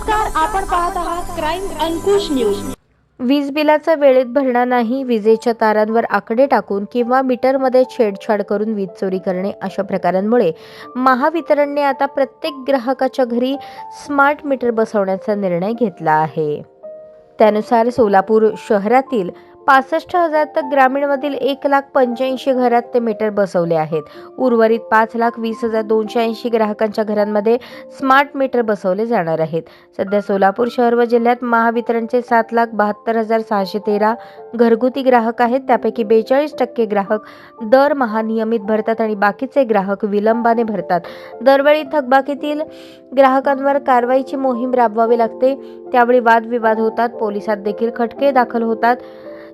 नमस्कार, आपण पाहत आहात क्राईम अंकुश न्यूज। वीज बिलाचा वेळेत भरणा नाही, विजेच्या तारांवर आकडे टाकून किंवा मीटरमध्ये छेडछाड करून वीज चोरी करणे अशा प्रकारांमुळे महावितरणने आता प्रत्येक ग्राहकाच्या घरी स्मार्ट मीटर बसवण्याचा निर्णय घेतला आहे। त्यानुसार सोलापूर शहरातील 65,000 तर ग्रामीणमधील 1,85,000 घरात ते मीटर बसवले आहेत। उर्वरित 5,20,280 ग्राहकांच्या घरांमध्ये स्मार्ट मीटर बसवले जाणार आहेत। सध्या सोलापूर शहर व जिल्ह्यात महावितरणचे 7,72,613 घरगुती ग्राहक आहेत। त्यापैकी 42% ग्राहक दरमहा नियमित भरतात आणि बाकीचे ग्राहक विलंबाने भरतात। दरवेळी थकबाकीतील ग्राहकांवर कारवाईची मोहीम राबवावी लागते, त्यावेळी वादविवाद होतात, पोलिसात देखील खटले दाखल होतात।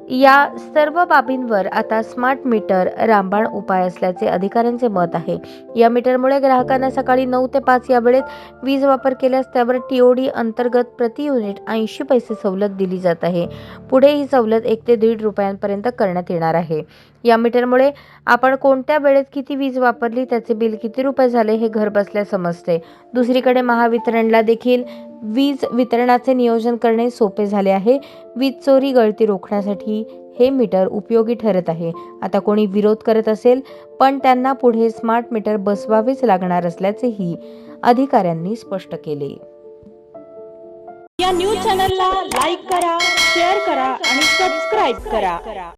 या सर्व बाबींवर आता स्मार्ट मीटर रामबाण उपाय असल्याचे अधिकाऱ्यांचे मत आहे। या मीटरमुळे ग्राहकांना सकाळी 9 ते 5 या वेळेत वीज वापर केल्यास त्यावर TOD अंतर्गत प्रति युनिट 80 पैसे सवलत दिली जात आहे। पुढे ही सवलत 1 ते 1.5 रुपयांपर्यंत करण्यात येणार आहे। या मीटरमुळे आपण कोणत्या वेळेत किती वीज वापरली, त्याचे बिल किती रुपये झाले हे घरबसल्या समजते। दुसरीकडे महावितरणला देखील वीज वितरणाचे नियोजन करणे सोपे झाले आहे। वीज चोरी गळती रोखण्यासाठी हे मीटर उपयोगी ठरत आहे। आता कोणी विरोध करत असेल, पण त्यांना पुढे स्मार्ट मीटर बसवावेच लागणार असल्याचेही अधिकाऱ्यांनी स्पष्ट केले। या न्यूज चॅनलला लाईक करा, शेअर करा आणि सबस्क्राईब करा।